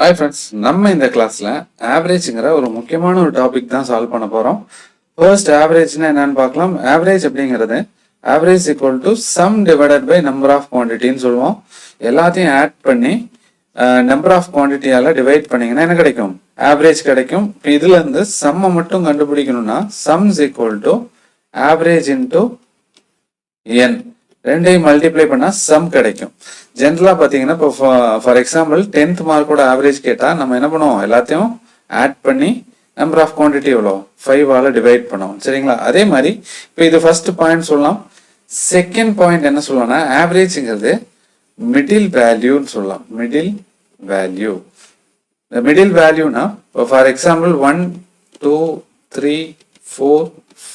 Hi friends, நம்ம இந்த கிளாஸ்ல ஆவரேஜ்ங்கிற ஒரு முக்கியமான ஒரு டாபிக் தான் சால்வ் பண்ண போறோம். ஃபர்ஸ்ட் ஆவரேஜ்னா என்னன்னு பார்க்கலாம். ஆவரேஜ் அப்படிங்கிறது average equal to sum divided by number of குவான்டிட்டின்னு சொல்லுவோம். எல்லாத்தையும் ஆட் பண்ணி நம்பர் ஆஃப் குவான்டிட்டியால டிவைட் பண்ணீங்கன்னா என்ன கிடைக்கும்? ஆவரேஜ் கிடைக்கும். இதுல இருந்து சம்மை மட்டும் கண்டுபிடிக்கணும்னா sums equal to average into n ரெண்டையும் மல்டிப்ளை பண்ணா சம் கிடைக்கும். ஜென்ரலா பாத்தீங்கன்னா இப்போ ஃபார் எக்ஸாம்பிள் 10th மார்க்கோட ஆவரேஜ் கேட்டா நம்ம என்ன பண்ணுவோம்? எல்லாத்தையும் ஆட் பண்ணி நம்பர் ஆஃப் குவான்டிட்டி எவ்வளோ 5ஆல டிவைட் பண்ணுவோம். சரிங்களா? அதே மாதிரி இப்போ இது ஃபர்ஸ்ட் பாயிண்ட் சொல்லலாம். செகண்ட் பாயிண்ட் என்ன சொல்லலாம்னா ஆவரேஜ்ங்கிறது மிடில் வேல்யூன்னு சொல்லலாம். Middle value. இந்த மிடில் வேல்யூனா இப்போ ஃபார் எக்ஸாம்பிள் 1 2 3 4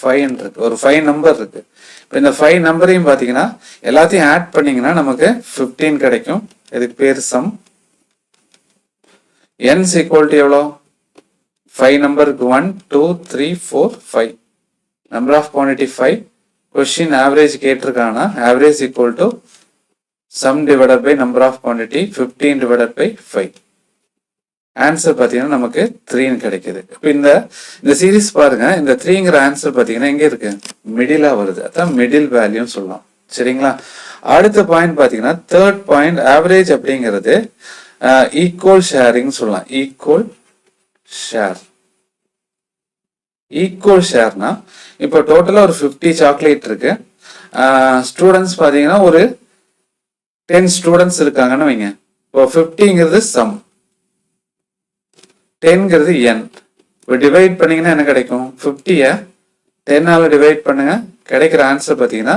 5 இருக்கு. ஒரு 5 நம்பர் இருக்கு. இப்போ இந்த 5 நம்பரையும் பார்த்தீங்கன்னா எல்லாத்தையும் ஆட் பண்ணீங்கன்னா நமக்கு 15 கிடைக்கும். இதுக்கு பேர் சம். n ஈக்குவல் டு எவ்வளோ? 5 நம்பருக்கு 1 2 3 4 5 number of quantity 5. Question average கேட்டிருக்காங்கன்னா average equal to sum divided by number of quantity 15 divided by 5. Answer பார்த்தீங்கன்னா நமக்கு 3 கிடைக்குது. இப்போ இந்த சீரீஸ் பாருங்க. இந்த 3ங்கிற ஆன்சர் பார்த்தீங்கன்னா எங்க இருக்கு? மிடிலா வருது. அதான் மிடில் வேல்யூன்னு சொல்லலாம். சரிங்களா? அடுத்த பாயிண்ட் பார்த்தீங்கன்னா தேர்ட் பாயிண்ட் ஆவரேஜ் அப்படிங்கிறது ஈக்குவல் ஷேரிங் சொல்லலாம். Equal share. ஈக்குவல் ஷேர்னா இப்போ டோட்டலா ஒரு 50 சாக்லேட் இருக்கு. ஸ்டூடெண்ட்ஸ் பார்த்தீங்கன்னா ஒரு 10 ஸ்டூடெண்ட்ஸ் இருக்காங்கன்னு வைங்க. இப்போ 50ங்கிறது சம், 10ங்கிறது n. இப்போ டிவைட் பண்ணீங்கன்னா என்ன கிடைக்கும்? 50ய 10ஆல டிவைட் பண்ணுங்க. கிடைக்கிற ஆன்சர் பார்த்தீங்கன்னா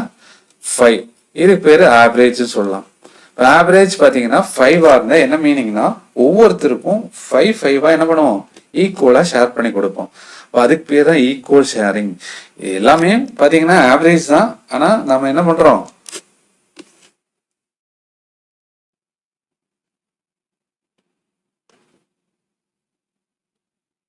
5. இதுக்கு பேர் ஆவரேஜ் சொல்லலாம். ஆவரேஜ் பார்த்தீங்கன்னா 5ஆ இருந்தா என்ன மீனிங்னா ஒவ்வொருத்தருக்கும் 5 என்ன பண்ணுவோம்? ஈக்குவலா ஷேர் பண்ணி கொடுப்போம். இப்போ அதுக்கு பேர் தான் ஈக்குவல் ஷேரிங். எல்லாமே பார்த்தீங்கன்னா ஆவரேஜ் தான். ஆனா நம்ம என்ன பண்றோம்?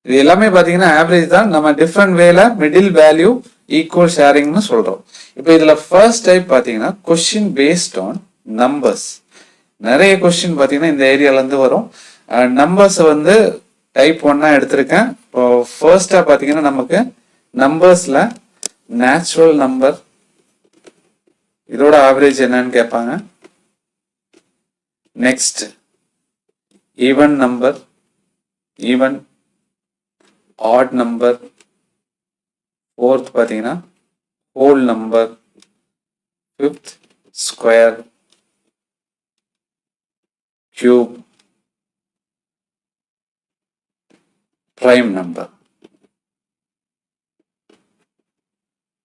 இது எல்லாமே பாத்தீங்கன்னா ஆவரேஜ் தான். நம்ம டிஃப்ரெண்ட் வேல மிடில் வேல்யூ ஈக்குவல் ஷேரிங்னு சொல்றோம். இப்போ இதுல ஃபர்ஸ்ட் டைப் பாத்தீங்கன்னா கொஸ்டின் பேஸ்ட் ஆன் நம்பர்ஸ். நிறைய கொஸ்டின் பாத்தீங்கன்னா இந்த ஏரியால இருந்து வரும். நம்பர்ஸ் வந்து டைப் 1 எடுத்திருக்கேன். இப்போ ஃபர்ஸ்டா பாத்தீங்கன்னா நமக்கு நம்பர்ஸ்ல நேச்சுரல் நம்பர், இதோட ஆவரேஜ் என்னன்னு கேட்பாங்க. Next even number, even odd number, fourth பார்த்தீங்கன்னா whole number, fifth square, cube, prime number.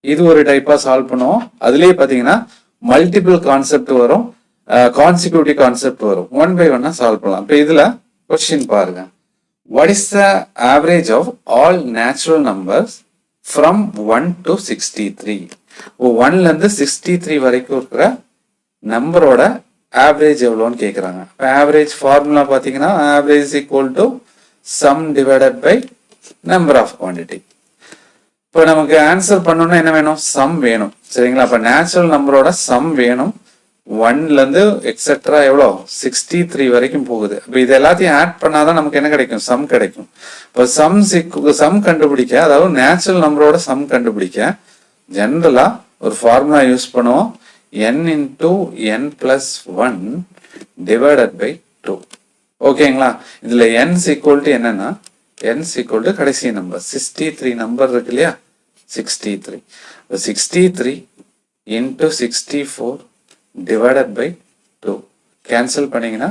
இது ஒரு டைப்பா சால்வ் பண்ணுவோம். அதுலயே பாத்தீங்கன்னா மல்டிபிள் கான்செப்ட் வரும், கான்சிக்யூட்டிவ் கான்செப்ட் வரும். 1 by 1 சால்வ் பண்ணலாம். இப்போ இதுல கொஸ்டின் பாருங்க. What is the average of all natural numbers from 1 to 63? 1ல இருந்து 63 வரைக்கும் இருக்கிற நம்பரோட ஆவரேஜ் எவ்வளோன்னு கேட்குறாங்க. இப்போ ஆவரேஜ் ஃபார்முலா பார்த்தீங்கன்னா average equal to sum divided by number of quantity. இப்போ நமக்கு ஆன்சர் பண்ணணும்னா என்ன வேணும்? சம் வேணும். சரிங்களா? அப்போ நேச்சுரல் நம்பரோட சம் வேணும். 1ல இருந்து எக்ஸெட்ரா எவ்வளோ 63 வரைக்கும் போகுது. இப்போ இது எல்லாத்தையும் ஆட் பண்ணாதான் நமக்கு என்ன கிடைக்கும்? சம் கிடைக்கும். இப்போ சம் கண்டுபிடிக்க, அதாவது நேச்சுரல் நம்பரோட சம் கண்டுபிடிக்க ஜென்ரலா ஒரு ஃபார்முலா யூஸ் பண்ணுவோம். n into n plus 1 divided by 2. ஓகேங்களா? இதுல n ஈக்குவல் டு என்னன்னா n ஈக்குவல் டு கடைசி நம்பர் 63 நம்பர் இருக்கு இல்லையா? 63. 63 இன்டூ 64 divided by 2 கேன்சல் பண்ணீங்கன்னா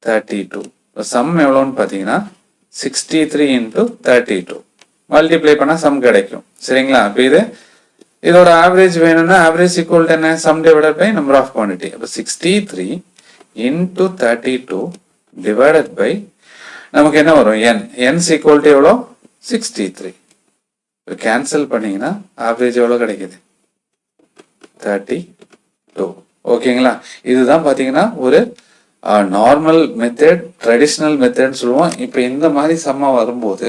32. சம் எவ்வளோன்னு பார்த்தீங்கன்னா 63 into 32 மல்டிப்ளை பண்ணா சம் கிடைக்கும். சரிங்களா? இப்போ இதோட ஆவரேஜ் வேணும்னா ஆவரேஜ் ஈக்குவல் டு என்ன? Sum divided by number of quantity. அப்போ 63 into 32 டிவைடட் பை நமக்கு என்ன வரும்? n ஈக்குவல் டு எவ்வளோ? 63. இப்போ கேன்சல் பண்ணீங்கன்னா ஆவரேஜ் எவ்வளோ கிடைக்குது? 32. ஓகேங்களா? இதுதான் பாத்தீங்கன்னா ஒரு நார்மல் மெத்தட், ட்ரெடிஷ்னல் மெத்தட் சொல்லுவோம். இப்போ இந்த மாதிரி சம்மா வரும்போது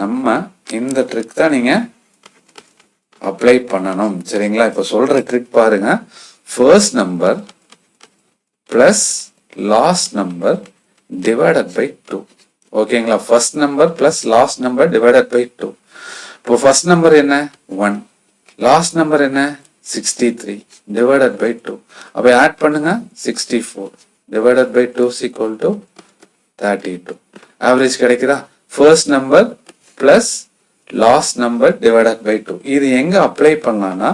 நம்ம இந்த ட்ரிக் தான் நீங்க அப்ளை பண்ணணும். சரிங்களா? இப்போ சொல்ற ட்ரிக் பாருங்க. First number plus last number divided by 2. ஓகேங்களா, first number plus last number divided by 2. இப்போ ஃபர்ஸ்ட் நம்பர் என்ன 1, லாஸ்ட் நம்பர் என்ன 63 டிவைடட் பை 2. அப்போ ஆட் பண்ணுங்க 64 divided by 2 is equal to 32. Average கிடைக்குதா? First number plus last number divided by 2. இது எங்க apply பண்ணலாம்னா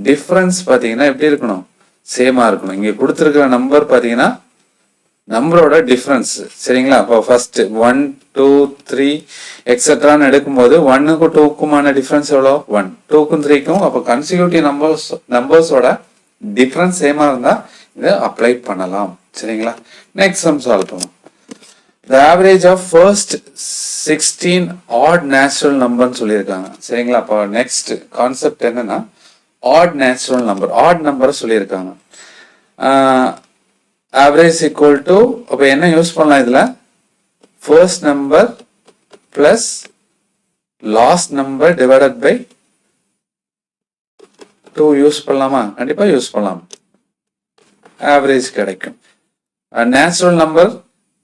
டிஃபரன்ஸ் பாத்தீங்கன்னா எப்படி இருக்கணும், சேமா இருக்கணும். இங்க கொடுத்துருக்கிற நம்பர் பாத்தீங்கன்னா நம்பரோட டிஃபரன்ஸ், சரிங்களா? அப்போ ஃபர்ஸ்ட் 1 2 3 எக்ஸெட்ரான்னு எடுக்கும்போது 1க்கும் 2க்குமான டிஃபரன்ஸ் எவ்வளோ 1, 2க்கும் 3க்கும். அப்போ கன்சிக்யூட்டிவ் நம்பர்ஸோட டிஃபரன்ஸ் சேமா இருந்தா இதை அப்ளை பண்ணலாம், சரிங்களா? நெக்ஸ்ட் சம் சால்வ் பண்ணுவோம். The average of first 16 odd natural numberன்னு சொல்லியிருக்காங்க, சரிங்களா? அப்போ நெக்ஸ்ட் கான்செப்ட் என்னன்னா odd natural number, odd நம்பரை சொல்லியிருக்காங்க. ஆவரேஜ் equal to, அப்போ என்ன யூஸ் பண்ணலாம் இதுல, first number plus last number divided by 2 use பண்ணலாமா? கண்டிப்பா யூஸ் பண்ணலாம், ஆவரேஜ் கிடைக்கும். நேச்சுரல் நம்பர்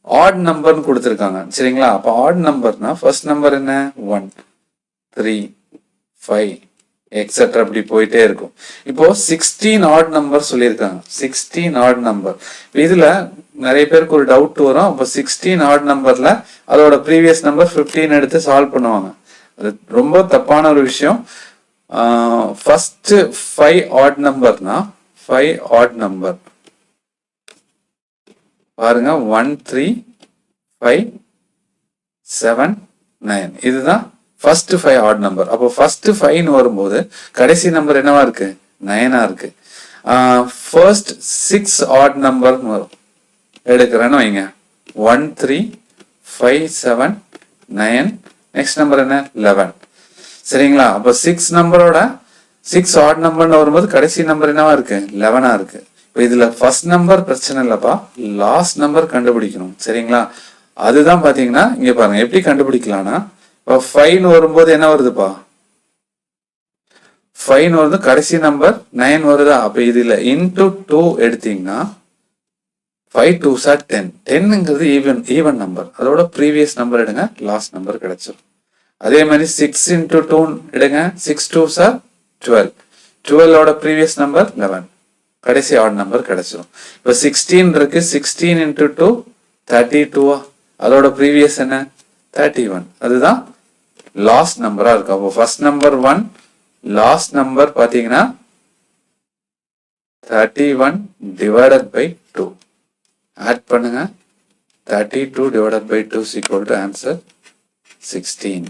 ஆட் நம்பர்னு கொடுத்துருக்காங்க, சரிங்களா? அப்போ ஆட் நம்பர்னா ஃபர்ஸ்ட் நம்பர் என்ன 1 3 5 எக்ஸெட்ரா அப்படி போயிட்டே இருக்கும். இப்போ 16 ஆட் நம்பர் சொல்லியிருக்காங்க, 16 ஆட் நம்பர். இதுல நிறைய பேருக்கு ஒரு டவுட் வரும், அப்போ 16 ஆட் நம்பர்ல அதோட ப்ரீவியஸ் நம்பர் 15 எடுத்து சால்வ் பண்ணுவாங்க. அது ரொம்ப தப்பான ஒரு விஷயம். ஃபர்ஸ்ட் 5 ஆட் நம்பர்னா 5 ஆட் நம்பர் பாருங்க 1 3 5 7 9 இதுதான் ஃபர்ஸ்ட் 5 ஆட் நம்பர். அப்போ ஃபர்ஸ்ட் 5 வரும்போது கடைசி நம்பர் என்னவா இருக்கு 9 இருக்கு. ஃபர்ஸ்ட் 6 ஆட் நம்பர் வரும் எடுக்கிறேன்னு வைங்க 1 3 5 7 9 நெக்ஸ்ட் நம்பர் என்ன 11, சரிங்களா? அப்போ 6 நம்பரோட 6 ஆட் நம்பர்னு வரும்போது கடைசி நம்பர் என்னவா இருக்கு 11 இருக்கு. இப்போ இதுல ஃபர்ஸ்ட் நம்பர் பிரச்சனை இல்லப்பா, லாஸ்ட் நம்பர் கண்டுபிடிக்கணும், சரிங்களா? அதுதான் பாத்தீங்கன்னா இங்க பாருங்க எப்படி கண்டுபிடிக்கலாம்னா, இப்போ 5 வரும்போது என்ன வருதுப்பா 5 வருது, கடைசி நம்பர் 9 வருதா? அப்ப இதுல இன்டூ 2 எடுத்தீங்கன்னா 5 2s are 10, 10ங்கிறது ஈவன் நம்பர், அதோட ப்ரீவியஸ் நம்பர் எடுங்க, லாஸ்ட் நம்பர் கிடைச்சிடும். அதே மாதிரி 6 into 2 எடுங்க, 6 2s are 12, 12ஓட ப்ரீவியஸ் நம்பர் 11, கடைசி ஆட் நம்பர் கிடைச்சிடும். இப்போ 16 இருக்கு, 16 into 2 32, அதோட ப்ரீவியஸ் என்ன 31, அதுதான் லாஸ்ட் நம்பரா இருக்கு. அப்போ ஃபர்ஸ்ட் நம்பர் 1, லாஸ்ட் நம்பர் பாத்தீங்கன்னா 31 டிவைடட் பை 2. ஆட் பண்ணுங்க 32 divided by 2 is equal to answer 16.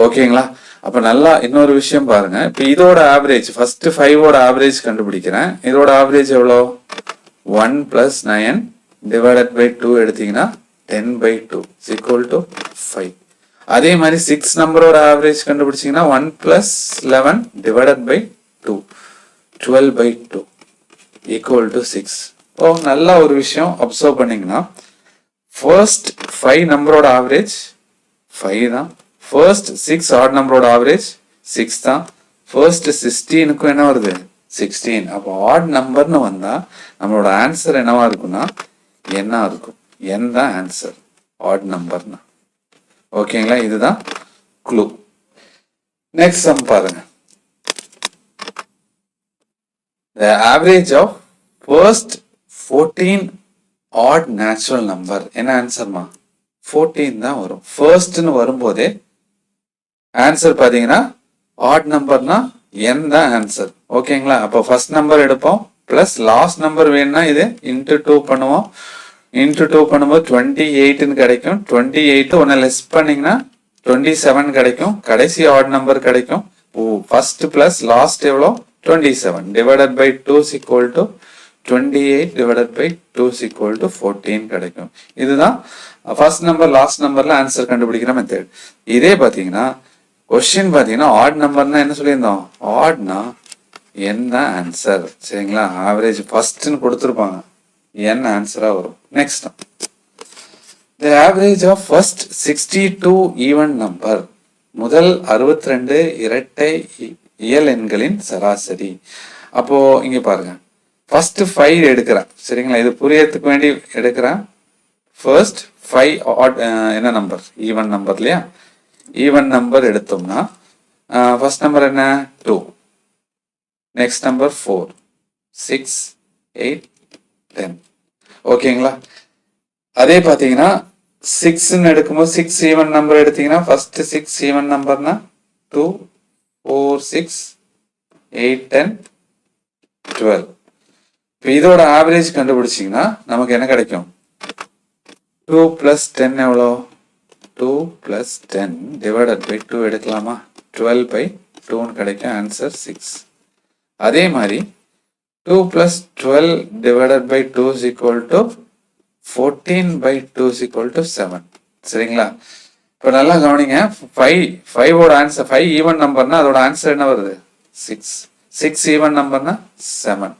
ஓகேங்களா? அப்ப நல்லா இன்னொரு விஷயம் பாருங்க, இப்ப இதோட ஆவரேஜ் ஃபர்ஸ்ட் 5ஓட ஆவரேஜ் கண்டுபிடிக்கிறேன். இதோட ஆவரேஜ் எவ்வளோ 1 plus 9 டிவைடட் பை 2 எடுத்தீங்கன்னா 10 by 2 is equal to 5. அதே மாதிரி 6 நம்பரோட average கண்டுபிடிச்சீங்கன்னா 1 plus 11 divided by 2 12 by 2 equal to 6. ஓ நல்ல ஒரு விஷயம் அப்சர்வ் பண்ணீங்கன்னா ஃபர்ஸ்ட் 5 நம்பரோட ஆவரேஜ் 5 தான், ஃபர்ஸ்ட் 6 ஆட் நம்பரோட ஆவரேஜ் 6 தான், ஃபர்ஸ்ட் 16க்கும் என்ன வருது 16. அப்போ ஆட் நம்பர்னு வந்தா நம்மளோட ஆன்சர் என்னவா இருக்கும்னா என்ன இருக்கும், n தான் ஆன்சர் ஆட் நம்பர்னா. ஓகேங்களா? இதுதான் க்ளூ. நெக்ஸ்ட் சம் பாருங்க. The average of first 14 odd natural number என்ன ஆன்சர்மா 14 தான் வரும். ஃபர்ஸ்ட்னு வரும்போதே ஆன்சர் பாத்தீங்கன்னா ஆட் நம்பர்னா n தான் ஆன்சர். ஓகேங்களா? அப்போ ஃபர்ஸ்ட் நம்பர் எடுப்போம், பிளஸ் லாஸ்ட் நம்பர் வேணும்னா இது இன்டூ 2 பண்ணுவோம், இன்டூ 2 பண்ணும்போது 28ன்னு கிடைக்கும், 28 ஒன்னு லெஸ் பண்ணீங்கன்னா 27 கிடைக்கும், கடைசி ஆட் நம்பர் கிடைக்கும். ஃபர்ஸ்ட் பிளஸ் லாஸ்ட் எவ்வளோ 27 divided by 2 is equal to 28 divided by 2 is equal to 14 கிடைக்கும். இதுதான் ஃபர்ஸ்ட் நம்பர் லாஸ்ட் நம்பர்ல ஆன்சர் கண்டுபிடிக்கிற மெத்தட். இதே பாத்தீங்கன்னா கொஸ்டின் பாத்தீங்கன்னா ஆட் நம்பர்னா என்ன சொல்லியிருந்தோம், ஆட்னா n தான் ஆன்சர், சரிங்களா? ஆவரேஜ் ஃபர்ஸ்ட்னு கொடுத்துருப்பாங்க, n ஆன்சரா வரும். Next the average of first 62 even number முதல் 62 இரட்டை இயல் எண்களின் சராசரி. அப்போ இங்க பாருங்க ஃபர்ஸ்ட் 5 எடுக்கிறேன், சரிங்களா? இது புரியறதுக்கு வேண்டி எடுக்கிறேன். ஃபர்ஸ்ட் 5 ஆட் என்ன நம்பர் ஈவன் நம்பர் இல்லையா, ஈவன் நம்பர் எடுத்தோம்னா ஃபர்ஸ்ட் நம்பர் என்ன 2, நெக்ஸ்ட் நம்பர் 4, 6, 8, 10. ஓகேங்களா. அதே பார்த்தீங்கன்னா 6ன்னு எடுக்கும்போது 6 ஈவன் நம்பர் எடுத்தீங்கன்னா ஃபர்ஸ்ட் 6 ஈவன் நம்பர்னா 2, 4, 6, 8, 10, 12. இப்போ இதோட ஆவரேஜ் கண்டுபிடிச்சிங்கன்னா நமக்கு என்ன கிடைக்கும், 2 + 10 எவ்வளோ, 2 + 10 டிவைடட் பை 2 எடுக்கலாமா, 12/2 கிடைக்கும், ஆன்சர் 6. அதே மாதிரி 2 + 12 divided by 2 is equal to 14/2 is equal to 7. சரிங்களா. இப்போ நல்லா கவனிங்க, 5ஓட ஆன்சர் 5 ஈவன் நம்பர்னா அதோட ஆன்சர் என்ன வருது 6, 6 ஈவன் நம்பர்னா 7.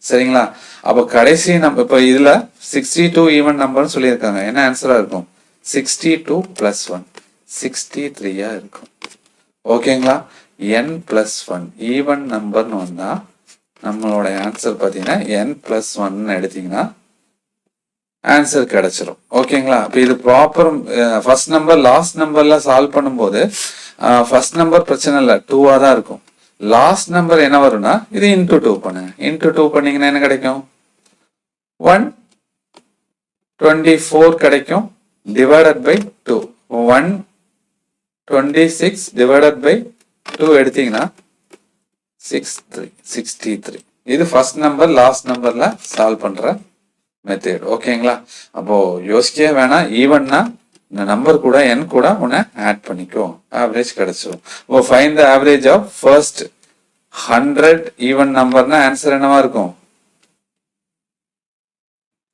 சரிங்களா. அப்போ கடைசி நம்ம இப்போ இதுல 62 ஈவன் நம்பர்னு சொல்லியிருக்காங்க, என்ன ஆன்சரா இருக்கும் 62 + 1 63 இருக்கும். ஓகேங்களா. n + 1 ஈவன் நம்பர்னு வந்தா நம்மளோட ஆன்சர் பார்த்தீங்கன்னா n + 1 எடுத்தீங்கன்னா ஆன்சர் கிடைச்சிரும். ஓகேங்களா. இப்போ இது ப்ராப்பர் ஃபர்ஸ்ட் நம்பர் லாஸ்ட் நம்பர்ல சால்வ் பண்ணும்போது ஃபர்ஸ்ட் நம்பர் பிரச்சனை இல்லை, 2 தான் இருக்கும். லாஸ்ட் நம்பர் என்ன வரும்னா இது இன்டூ 2 பண்ணுங்க, இன்டூ 2 பண்ணீங்கன்னா என்ன கிடைக்கும் 124 கிடைக்கும், டிவைடட் பை 2 126 டிவைடட் பை 2 எடுத்தீங்கன்னா 63. இது ஃபர்ஸ்ட் நம்பர் லாஸ்ட் நம்பர்ல சால்வ் பண்ற மெத்தட். ஓகேங்களா. அப்போ யோசிக்கவே வேணாம், ஈவன்னா இந்த நம்பர் கூட n கூட உன்னை ஆட் பண்ணிக்கோ, ஆவரேஜ் கிடைச்சிடும். இப்போ find the average of first 100 even நம்பர்னா ஆன்சர் என்னவா இருக்கும்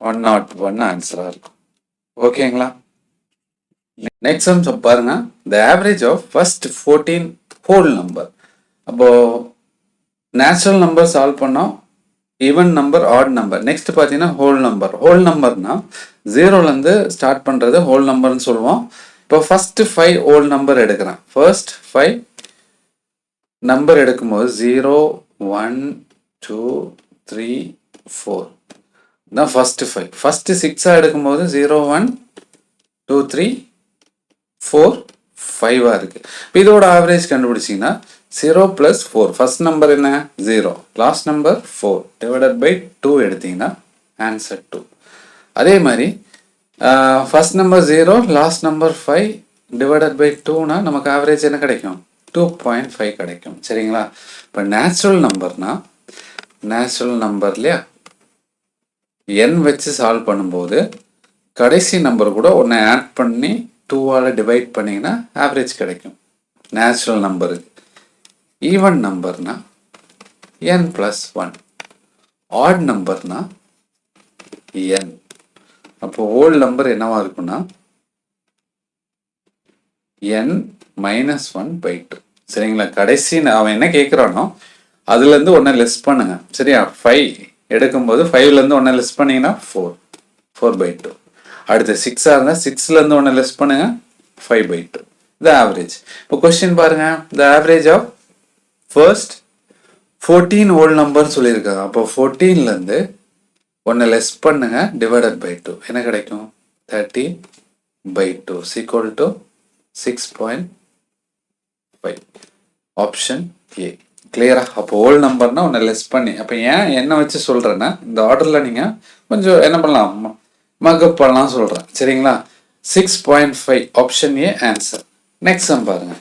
101 ஆன்சரா இருக்கும். ஓகேங்களா. நெக்ஸ்ட் சம் பாருங்க, the average of first 14 whole number. அப்போ நேச்சுரல் நம்பர் சால்வ் பண்ணோம், even number, odd number. Next பார்த்தீங்கன்னா ஹோல் நம்பர். ஹோல் நம்பர்னா 0லேருந்து ஸ்டார்ட் பண்ணுறது ஹோல் நம்பர்னு சொல்லுவோம். இப்போ ஃபர்ஸ்ட் 5 ஹோல் நம்பர் எடுக்கிறேன். ஃபர்ஸ்ட் 5 நம்பர் எடுக்கும்போது 0, 1, 2, 3, 4 தான் ஃபர்ஸ்ட் 5. ஃபர்ஸ்ட் 6 எடுக்கும்போது 0, 1, 2, 3, 4, 5 இருக்கு. இதோட ஆவரேஜ் கண்டுபிடிச்சிங்கன்னா 0 + 4, ஃபர்ஸ்ட் நம்பர் என்ன 0, லாஸ்ட் நம்பர் 4 டிவைடட் பை 2 எடுத்தீங்கன்னா ஆன்சர் 2. அதே மாதிரி first number 0, last number 5 divided by 2னா நமக்கு ஆவரேஜ் என்ன கிடைக்கும் 2.5 கிடைக்கும். சரிங்களா. இப்போ நேச்சுரல் நம்பர்னா நேச்சுரல் நம்பர் இல்லையா, n வச்சு சால்வ் பண்ணும்போது கடைசி நம்பர் கூட ஒன்று ஆட் பண்ணி 2ஆல் டிவைட் பண்ணிங்கன்னா ஆவரேஜ் கிடைக்கும் நேச்சுரல் நம்பருக்கு. ஈவன் நம்பர்னா n + 1, ஆட் நம்பர்னா n. அப்போ ஹோல் நம்பர் என்னவா இருக்குன்னா n - 1/2. சரிங்களா. கடைசி அவன் என்ன கேட்குறானோ அதுலேருந்து ஒன்றை லெஸ் பண்ணுங்க. சரியா. 5 எடுக்கும்போது 5லேருந்து ஒன்றை லெஸ் பண்ணீங்கன்னா 4/2. அடுத்து 6ஆக இருந்தால் 6லேருந்து ஒன்றை லெஸ் பண்ணுங்க 5/2. இது ஆவரேஜ். இப்போ கொஸ்டின் பாருங்க, the average of first 14 whole number சொல்லியிருக்காங்க. அப்போ 14லேருந்து ஒன்றை லெஸ் பண்ணுங்க டிவைடட் பை 2 என்ன கிடைக்கும் 30/2 ஈக்குவல் டு 6.5. ஆப்ஷன் ஏ. கிளியரா. அப்போ ஹோல் நம்பர்னா ஒன்று லெஸ் பண்ணி, அப்போ ஏன் என்ன வச்சு சொல்றேன்னா இந்த ஆர்டர்ல நீங்க கொஞ்சம் என்ன பண்ணலாம், மக்கப் பண்ணலாம் சொல்றேன். சரிங்களா. 6.5 option A answer. Next sum பாருங்க,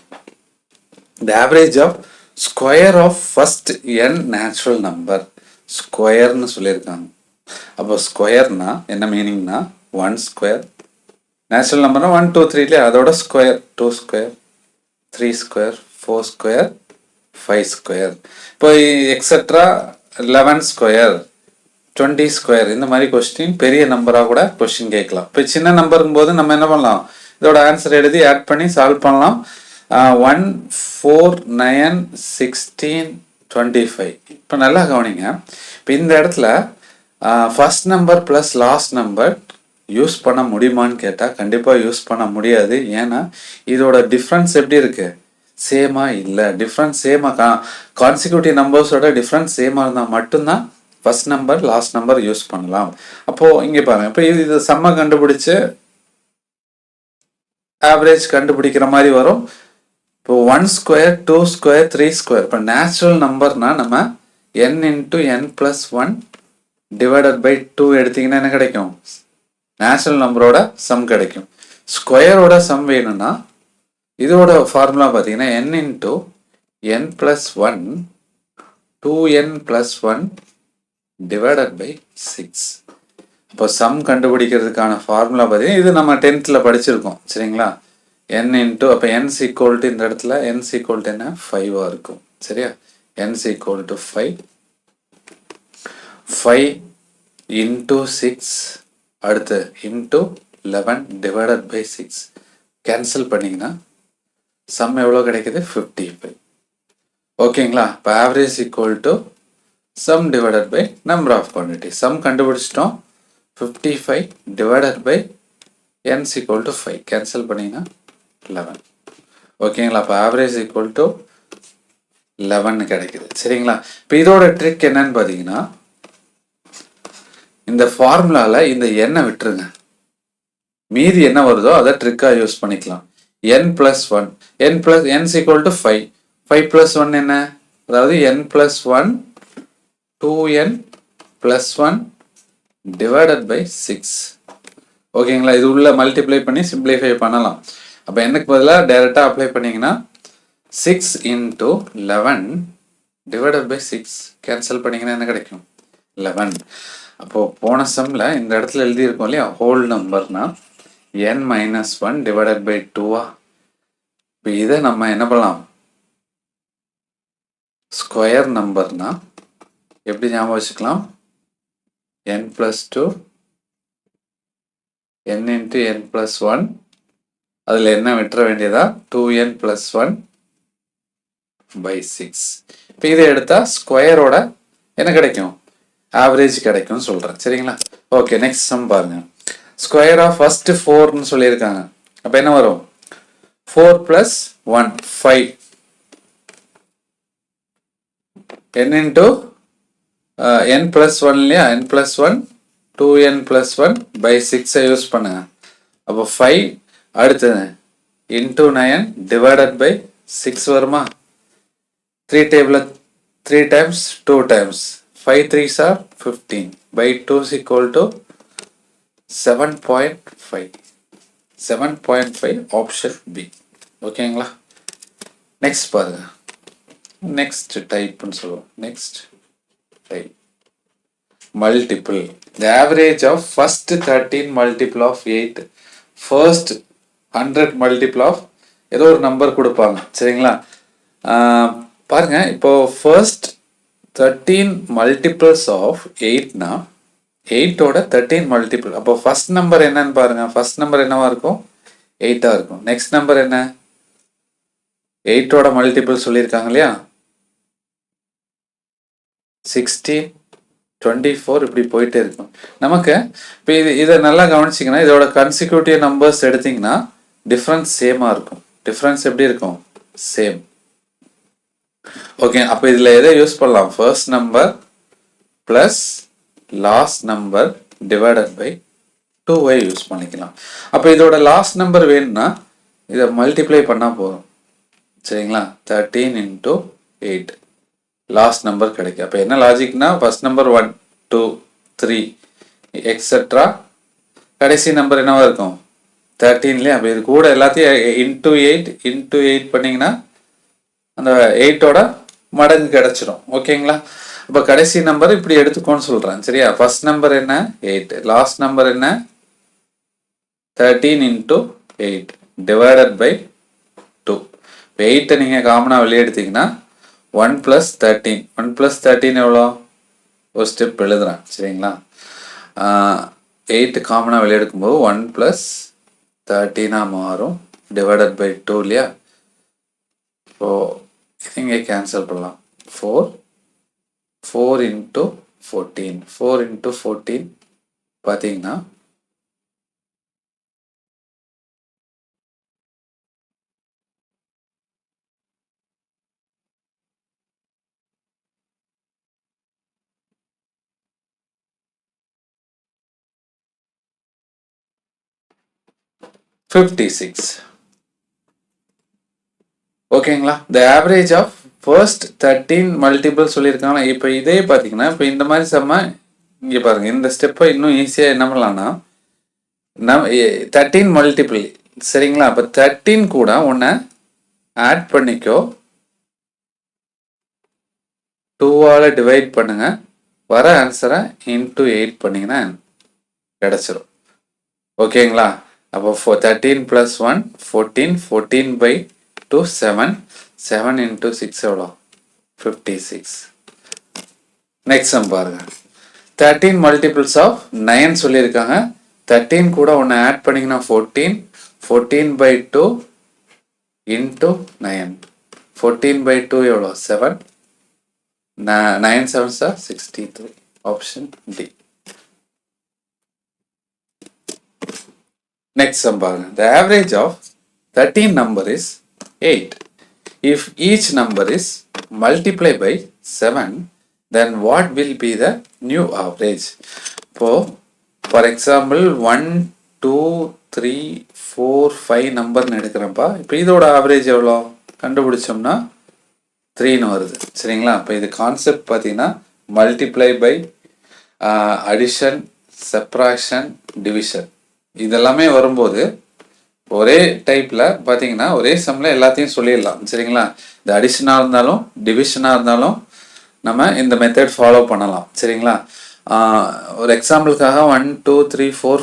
the average of square of first n natural number. ஸ்கொயர்னு சொல்லியிருக்காங்க. அப்போ ஸ்கொயர்னா என்ன மீனிங்னா 1 ஸ்கொயர், நேச்சுரல் நம்பர்னா 1, 2, 3 இல்லையா, அதோட square 2 square, 3 square, 4 square, 5 square. இப்போ எக்ஸெட்ரா 11 ஸ்கொயர், 20 ஸ்கொயர், இந்த மாதிரி கொஸ்டின் பெரிய நம்பராக கூட கொஸ்டின் கேட்கலாம். இப்போ சின்ன நம்பருக்கும் போது நம்ம என்ன பண்ணலாம், இதோட ஆன்சர் எழுதி ஆட் பண்ணி சால்வ் பண்ணலாம். 1, 4, 9, 16, 25. இப்போ நல்லா கவனிங்க, இப்போ இந்த இடத்துல first number plus last number use பண்ண முடியுமான்னு கேட்டால் கண்டிப்பாக யூஸ் பண்ண முடியாது. ஏன்னா இதோட டிஃப்ரென்ஸ் எப்படி இருக்கு, சேமா இல்லை. டிஃப்ரென்ஸ் சேமா கான்சிக்யூட்டிவ் நம்பர்ஸோட டிஃப்ரென்ஸ் சேமா இருந்தால் மட்டும்தான் first number last number use பண்ணலாம். அப்போ இங்க பாருங்க, இப்போ இது சம்ம கண்டுபிடிச்சு ஆவரேஜ் கண்டுபிடிக்கிற மாதிரி வரும். இப்போ 1 ஸ்கொயர் 2 ஸ்கொயர் 3 ஸ்கொயர், இப்போ நேச்சுரல் நம்பர்னா நம்ம n into n plus 1 divided by 2 எடுத்தீங்கன்னா என்ன கிடைக்கும்? நேச்சுரல் நம்பரோட சம் கிடைக்கும். ஸ்கொயரோட சம் வேணும்னா இதோட ஃபார்முலா பார்த்தீங்கன்னா n into n plus 1 2n plus 1 divided by 6. இப்போ சம் கண்டுபிடிக்கிறதுக்கான ஃபார்முலா பார்த்தீங்கன்னா இது நம்ம 10th படிச்சிருக்கோம் சரிங்களா? n இன்டூ அப்போ n ஈக்குவல் டு இந்த இடத்துல n ஈக்குவல் டு என்ன 5 இருக்கும் சரியா? n ஈக்குவல் டு 5 இன்டூ 6 அடுத்து இன்டூ 11 டிவைடட் பை 6 கேன்சல் பண்ணிங்கன்னா சம் எவ்வளோ கிடைக்குது? 55. ஓகேங்களா? இப்போ average equal to sum divided by number of quantity. Sum கண்டுபிடிச்சிட்டோம். 55 divided by n equal to 5 cancel பண்ணிங்கன்னா 11. ஓகேங்களா? அப்போ ஆவரேஜ் ஈக்குவல் டு 11 கிடைக்குது சரிங்களா? இப்போ இதோட ட்ரிக் என்னன்னு பார்த்தீங்கன்னா இந்த ஃபார்முலால இந்த எண்ணை விட்டுருங்க, மீதி என்ன வருதோ அதை ட்ரிக்கா யூஸ் பண்ணிக்கலாம். n plus 1 n equal to 5 5 plus 1 என்ன? அதாவது n plus 1 2n plus 1 divided by 6. ஓகேங்களா? இது உள்ள மல்டிப்ளை பண்ணி சிம்பிளிஃபை பண்ணலாம். அப்போ என்னக்கு பதிலாக டைரெக்டாக அப்ளை பண்ணிங்கன்னா 6 இன்டூ 11 டிவைடட் பை 6 கேன்சல் பண்ணிங்கன்னா என்ன கிடைக்கும்? 11. அப்போது போன சம்மில் இந்த இடத்துல எழுதியிருக்கோம் இல்லையா, ஹோல் நம்பர்னா n மைனஸ் 1 டிவைடட் பை 2. இப்போ இதை நம்ம என்ன பண்ணலாம்? ஸ்கொயர் நம்பர்னா எப்படி ஞாபகம் வச்சுக்கலாம்? n plus 2 n into n plus 1 அதில் என்ன விட்டுற வேண்டியதா 2n பிளஸ் 1 பை 6. இப்போ இதை எடுத்தால் ஸ்கொயரோட என்ன கிடைக்கும்? ஆவரேஜ் கிடைக்கும்னு சொல்கிறேன் சரிங்களா? ஓகே, நெக்ஸ்ட் சம் பாருங்க. ஸ்கொயர் ஆஃப் ஃபர்ஸ்ட் 4ன்னு சொல்லியிருக்காங்க. அப்போ என்ன வரும்? 4 plus 1 5 n into n plus 1 இல்லையா? n plus 1 2n plus 1 by 6 use பண்ணுங்க. அப்போ 5 அடுத்தது இன்டூ 9 டிவைடட் பை 6 வருமா? 3 table 3 times 2 times 5 3s are 15 by 2 is equal to 7.5. 7.5 option B. ஓகேங்களா? நெக்ஸ்ட் பாருங்க. நெக்ஸ்ட் டைப்னு சொல்லுவோம். Next type multiple. The average of first 13 multiple of 8 first 100 multiple of ஏதோ ஒரு நம்பர் கொடுப்பாங்க சரிங்களா? பாருங்க, இப்போ ஃபர்ஸ்ட் 13 multiples of 8னா 8ஓட 13 multiple. அப்போ ஃபர்ஸ்ட் நம்பர் என்னன்னு பாருங்க. ஃபர்ஸ்ட் நம்பர் என்னவா இருக்கும்? 8ஆ இருக்கும். நெக்ஸ்ட் நம்பர் என்ன? 8ஓட மல்டிபிள் சொல்லியிருக்காங்க இல்லையா? 16 24 இப்படி போயிட்டே இருக்கும் நமக்கு. இப்போ இதை நல்லா கவனிச்சிங்கன்னா இதோட கன்சிக்யூட்டிவ் நம்பர்ஸ் எடுத்தீங்கன்னா டிஃப்ரென்ஸ் சேமாக இருக்கும். டிஃப்ரென்ஸ் எப்படி இருக்கும்? சேம். ஓகே, அப்போ இதில் எதை யூஸ் பண்ணலாம்? First number plus last number divided by 2y use பண்ணிக்கலாம். அப்போ இதோட லாஸ்ட் நம்பர் வேணும்னா இதை மல்டிப்ளை பண்ணால் போதும் சரிங்களா? 13 இன்டூ 8 லாஸ்ட் நம்பர் கிடைக்கும். அப்போ என்ன லாஜிக்னா ஃபர்ஸ்ட் நம்பர் 1 2 3 எக்ஸெட்ரா கடைசி நம்பர் என்னவா இருக்கும்? 13லேயே. அப்போ இது கூட எல்லாத்தையும் இன்டூ 8 பண்ணிங்கன்னா அந்த 8ஓட மடங்கு கிடைச்சிடும். ஓகேங்களா? அப்போ கடைசி நம்பர் இப்படி எடுத்துக்கோன்னு சொல்கிறேன் சரியா? ஃபர்ஸ்ட் நம்பர் என்ன? 8. லாஸ்ட் நம்பர் என்ன? 13 இன்டூ 8 டிவைடட் பை 2. 8 நீங்கள் காமனாக வெளியே எடுத்தீங்கன்னா 1 + 13. 1 + 13 எவ்வளோ? ஒரு ஸ்டெப் எழுதுறேன் சரிங்களா? 8 காமனாக வெளியே எடுக்கும்போது 1 + 13 மாறும் டிவைடட் பை 2 இல்லையா? ஸோ இங்கே கேன்சல் பண்ணலாம். 4 இன்ட்டு 14 4 இன்ட்டு 14 பார்த்தீங்கன்னா 56. ஓகேங்களா? the average of first 13 multiple சொல்லியிருக்காங்க. இப்போ இதே பார்த்தீங்கன்னா இப்போ இந்த மாதிரி செம்ம இங்கே பாருங்க, இந்த ஸ்டெப்பை இன்னும் ஈஸியாக என்ன பண்ணலாம்னா 13 மல்டிபிள் சரிங்களா? அப்போ 13 கூட ஒன்று ஆட் பண்ணிக்கோ, 2ஆல் டிவைட் பண்ணுங்க, வர ஆன்சரை இன்டூ 8 பண்ணிங்கன்னா கிடச்சிரும். ஓகேங்களா? அப்போ 13 + 1 14, 14/2 7, 7 × 6 எவ்வளோ? 56. நெக்ஸ்ட் சம் பாருங்க. 13 மல்டிபிள்ஸ் ஆஃப் 9 சொல்லியிருக்காங்க. 13 கூட ஒன்று ஆட் பண்ணிங்கன்னா 14, 14/2 × 9, 14/2 எவ்வளோ? 7, 9 7s are 63. Option D. Next sum பாருங்க. The average of 13 number is 8. If each number is multiplied by 7, then what will be the new average? இப்போ for example 1, 2, 3, 4, 5 நம்பர்னு எடுக்கிறப்பா, இப்போ இதோட ஆவரேஜ் எவ்வளோ கண்டுபிடிச்சோம்னா 3ன்னு வருது சரிங்களா? இப்போ இது கான்செப்ட் பார்த்தீங்கன்னா multiply by addition, subtraction, division இதெல்லாமே வரும்போது ஒரே டைப்பில் பார்த்தீங்கன்னா ஒரே சம்மில் எல்லாத்தையும் சொல்லிடலாம் சரிங்களா? இந்த அடிஷனாக இருந்தாலும் டிவிஷனாக இருந்தாலும் நம்ம இந்த மெத்தட் ஃபாலோ பண்ணலாம் சரிங்களா? ஒரு எக்ஸாம்பிளுக்காக 1, 2, 3, 4,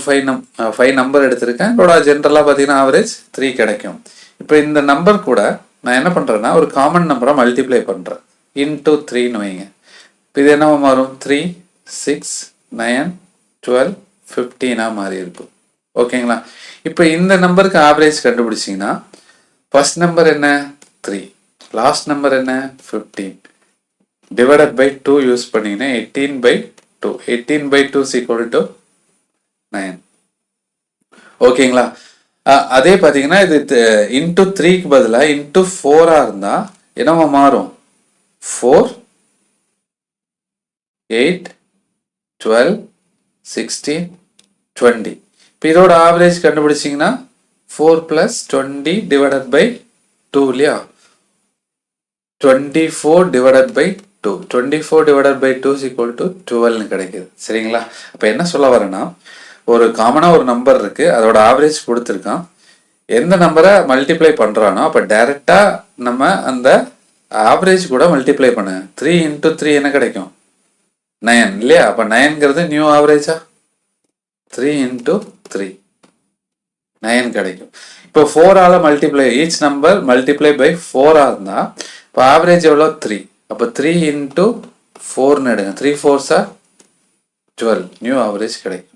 5 நம்பர் எடுத்திருக்கேன். இதோட ஜென்ரலாக பார்த்தீங்கன்னா ஆவரேஜ் 3 கிடைக்கும். இப்போ இந்த நம்பர் கூட நான் என்ன பண்ணுறேன்னா ஒரு காமன் நம்பரை மல்டிப்ளை பண்ணுறேன், இன்டூ 3ன்னு வைங்க. இப்போ இது என்னவா மாறும்? 3, 6, 9, 12, 15 மாறி இருக்கும். ஓகேங்களா? இப்போ இந்த நம்பருக்கு ஆவரேஜ் கண்டுபிடிச்சிங்கன்னா ஃபர்ஸ்ட் நம்பர் என்ன? 3, லாஸ்ட் நம்பர் என்ன? 15, டிவைடட் பை 2 யூஸ் பண்ணிங்கன்னா 18/2, 18/2 = 9. ஓகேங்களா? அதே பார்த்தீங்கன்னா இது இன்டூ 3க்கு பதிலாக இன்டூ 4 இருந்தால் என்னவா மாறும்? 4, 8, 12, 16, 20. இப்போ இதோட ஆவரேஜ் கண்டுபிடிச்சிங்கன்னா 4 + 20 டிவைடட் பை 2 இல்லையா? 24 டிவைடட் பை 2, 24 டிவைடட் பை 2 = 12ன்னு கிடைக்குது சரிங்களா? அப்போ என்ன சொல்ல வரேன்னா ஒரு காமனாக ஒரு நம்பர் இருக்கு, அதோட ஆவரேஜ் கொடுத்துருக்கான். எந்த நம்பரை மல்டிப்ளை பண்ணுறானோ அப்போ டைரெக்டாக நம்ம அந்த ஆவரேஜ் கூட மல்டிப்ளை பண்ணுங்க. 3 × 3 என்ன கிடைக்கும்? 9 இல்லையா? அப்போ 9ங்கிறது நியூ ஆவரேஜா? 3 × 3 9 கிடைக்கும். இப்போ 4ஆல் multiply, each number multiply by 4 இருந்தால் இப்போ ஆவரேஜ் எவ்வளோ? 3. அப்போ 3 × 4ன்னு எடுங்க, 3 4s are 12, நியூ ஆவரேஜ் கிடைக்கும்.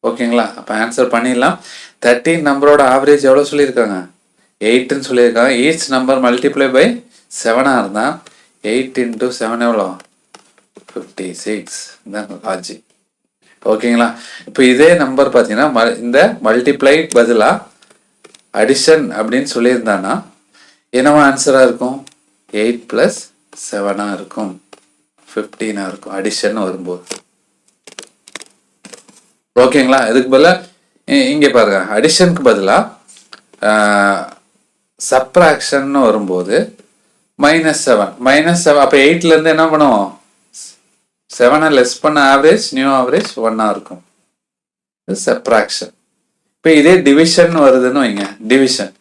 ஓகேங்களா? அப்போ ஆன்சர் பண்ணிடலாம். 13 நம்பரோட ஆவரேஜ் எவ்வளோ சொல்லியிருக்காங்க? 8ன்னு சொல்லியிருக்காங்க. ஈச் நம்பர் மல்டிப்ளை பை 7ஆக இருந்தால் 8 × 7 எவ்வளோ? 56. இதான் லாஜிக். ஓகேங்களா? இப்போ இதே நம்பர் பார்த்தீங்கன்னா இந்த மல்டிப்ளை பதிலாக அடிஷன் அப்படின்னு சொல்லியிருந்தானா என்னவா ஆன்சராக இருக்கும்? 8 + 7 இருக்கும், 15 இருக்கும் அடிஷன் வரும்போது. ஓகேங்களா? இதுக்கு பதிலாக இங்கே பாருங்க, அடிஷனுக்கு பதிலாக சப்ராக்ஷன் வரும்போது -7, -7. அப்போ 8லேருந்து என்ன பண்ணுவோம்? 7 லெஸ் பண்ண ஆவரேஜ், நியூ ஆவரேஜ் 1 இருக்கும். இது சப்ராக்ஷன். இப்போ இதே டிவிஷன் வருதுன்னு வைங்க, டிவிஷன்.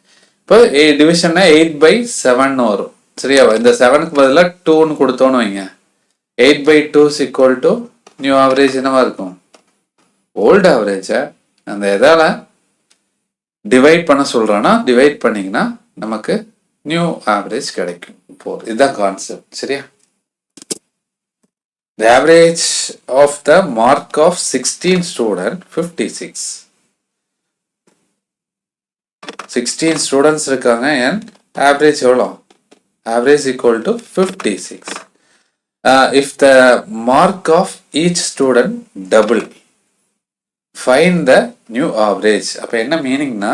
இப்போ டிவிஷன்னா 8/7 வரும் சரியா? இந்த 7க்கு பதிலாக 2ன்னு கொடுத்தோன்னு வைங்க, 8/2 = நியூ ஆவரேஜ் என்னவா இருக்கும்? ஓல்டு ஆவரேஜை அந்த எதால டிவைட் பண்ண சொல்கிறோன்னா டிவைட் பண்ணிங்கன்னா நமக்கு நியூ ஆவரேஜ் கிடைக்கும். இப்போ இதுதான் கான்செப்ட் சரியா? The average of the mark of 16 student 56. 16 students இருக்காங்க and average எவ்வளோ? Average = 56. If the mark of each student double, find the new average. அப்போ என்ன மீனிங்னா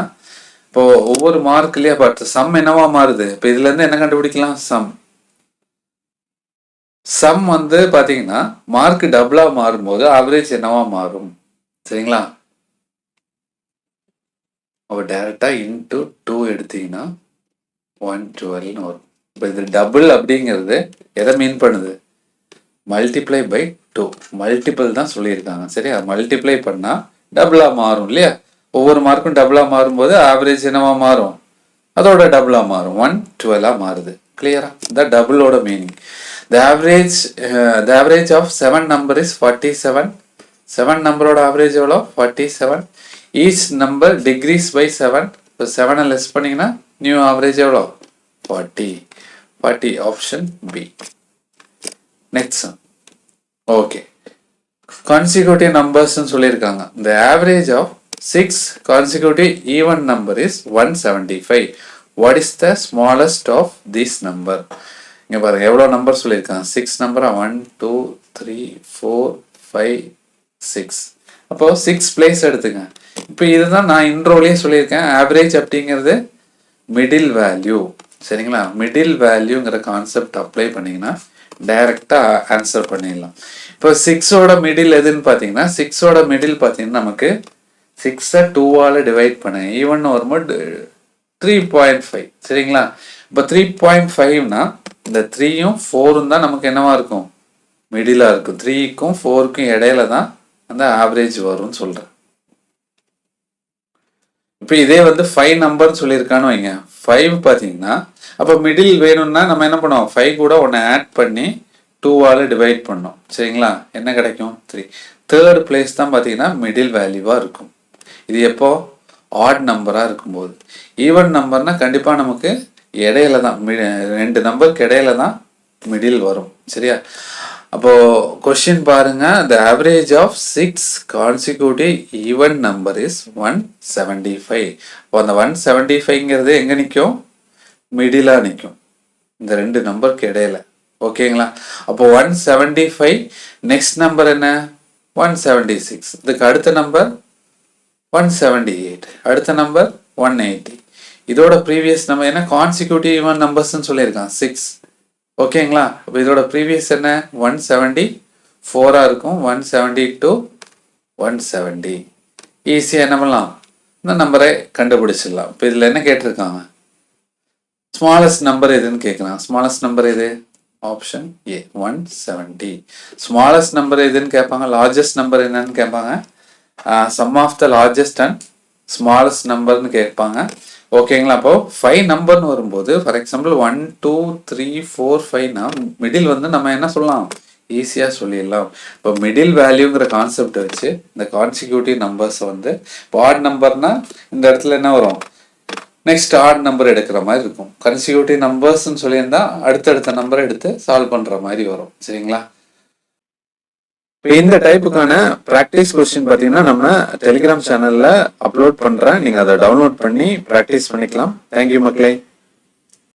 இப்போ ஒவ்வொரு மார்க்லேயே பார்த்து சம் என்னவா மாறுது? இப்போ இதுலேருந்து என்ன கண்டுபிடிக்கலாம்? சம் வந்து பார்த்தீங்கன்னா மார்க் டபுளாக மாறும்போது ஆவரேஜ் என்னவா மாறும் சரிங்களா? அப்போ டைரெக்டாக இன்ட்டு 2 எடுத்தீங்கன்னா 112 வரும். இப்போ இது டபுள் அப்படிங்கிறது எதை மீன் பண்ணுது? Multiply by 2. மல்டிபிள் தான் சொல்லியிருக்காங்க. சரியா? மல்டிப்ளை பண்ணால் டபுளாக மாறும் இல்லையா? ஒவ்வொரு மார்க்கும் டபுளாக மாறும்போது ஆவரேஜ் என்னவா மாறும்? அதோட டபுளாக மாறும். 112 மாறுது. கிளியரா? இந்த டபுளோட meaning. The average of 7 number is 47. 7 நம்பரோட ஆவரேஜ் எவ்வளோ? 47. Each number decrease by 7. இப்போ 7 லெஸ் பண்ணிங்கன்னா நியூ ஆவரேஜ் எவ்வளோ? 40. Option B. Next okay, consecutive நம்பர்ஸ்ன்னு சொல்லியிருக்காங்க. The average of 6 consecutive even number is 175. What is the smallest of this number? இங்கே பாருங்க எவ்வளோ நம்பர் சொல்லியிருக்காங்க. 6 நம்பரா? 1 2 3 4 5 6. அப்போ 6 பிளேஸ் எடுத்துங்க. இப்போ இதுதான் நான் இன்ட்ரோலயே சொல்லியிருக்கேன். ஆவரேஜ் அப்படிங்கிறது மிடில் வேல்யூ. சரிங்களா? மிடில் வேல்யூங்கிற கான்செப்ட் அப்ளை பண்ணீங்கன்னா டைரக்டாக ஆன்சர் பண்ணிடலாம். இப்போ 6ஓட மிடில் எதுன்னு பார்த்தீங்கன்னா 6ஓட மிடில் பார்த்தீங்கன்னா நமக்கு 6ஐ 2ஆல் டிவைட் பண்ண ஈவன் வரும்போது 3.5. சரிங்களா? இப்போ 3.5னா இந்த 3யும் 4ம் தான் நமக்கு என்னவா இருக்கும்? மிடிலாக இருக்கும். 3க்கும் 4க்கும் இடையில தான் அந்த ஆவரேஜ் வரும்னு சொல்கிறேன். இப்போ இதே வந்து 5 நம்பர்னு சொல்லியிருக்கான்னு வைங்க. 5 பார்த்தீங்கன்னா அப்போ மிடில் வேணும்னா நம்ம என்ன பண்ணுவோம்? 5 கூட ஒன்று ஆட் பண்ணி 2ஆல் டிவைட் பண்ணோம். சரிங்களா? என்ன கிடைக்கும்? 3. தேர்ட் பிளேஸ் தான் பார்த்தீங்கன்னா மிடில் வேல்யூவாக இருக்கும். இது எப்போ? ஆட் நம்பராக இருக்கும்போது. ஈவன் நம்பர்னா கண்டிப்பாக நமக்கு இடையில தான், 2 நம்பருக்கு இடையில தான் மிடில் வரும். சரியா? அப்போ கொஸ்டின் பாருங்க. the average of 6 consecutive even number is 175. இப்போ அந்த 175ங்கிறது எங்க நிற்கும்? மிடிலா நிற்கும், இந்த 2 நம்பருக்கு இடையில. ஓகேங்களா? அப்போ 175. நெக்ஸ்ட் நம்பர் என்ன? 176. இதுக்கு அடுத்த நம்பர் 178. அடுத்த நம்பர் 180. இதோட ப்ரீவியஸ் நம்பர் என்ன? கான்சிக்யூட்டிவ் ஈவன் நம்பர்ஸ்ன்னு சொல்லியிருக்கான் 6. ஓகேங்களா? இப்போ இதோட ப்ரீவியஸ் என்ன? 174 இருக்கும். 172 170. ஈஸியாக என்ன பண்ணலாம்? இந்த நம்பரை கண்டுபிடிச்சிடலாம். இப்போ இதில் என்ன கேட்டிருக்காங்க? ஸ்மாலஸ்ட் நம்பர் எதுன்னு கேட்குறாங்க. ஸ்மாலஸ்ட் நம்பர் எது? Option A 170. ஸ்மாலஸ்ட் நம்பர் எதுன்னு கேட்பாங்க. லார்ஜஸ்ட் நம்பர் என்னன்னு கேட்பாங்க. Sum of the largest and smallest நம்பர்னு கேட்பாங்க. ஓகேங்களா? அப்போ 5 நம்பர்னு வரும்போது ஃபார் எக்ஸாம்பிள் 1 2 3 4 5னா மிடில் வந்து நம்ம என்ன சொல்லலாம்? ஈஸியாக சொல்லிடலாம். இப்போ மிடில் வேல்யூங்கிற கான்செப்ட் வச்சு இந்த கான்சிக்யூட்டிவ் நம்பர்ஸை வந்து இப்போ ஆட் நம்பர்னா இந்த இடத்துல என்ன வரும்? நெக்ஸ்ட் ஆட் நம்பர் எடுக்கிற மாதிரி இருக்கும். கான்சிக்யூட்டிவ் நம்பர்ஸ்ன்னு சொல்லியிருந்தா அடுத்தடுத்த நம்பரை எடுத்து சால்வ் பண்ணுற மாதிரி வரும். சரிங்களா? இந்த டைப்புக்கான ப்ராக்டிஸ் கொஸ்டின் பார்த்தீங்கன்னா நம்ம டெலிகிராம் சேனல்ல அப்லோட் பண்றேன். நீங்க அதை டவுன்லோட் பண்ணி ப்ராக்டிஸ் பண்ணிக்கலாம். தேங்க்யூ மக்களே.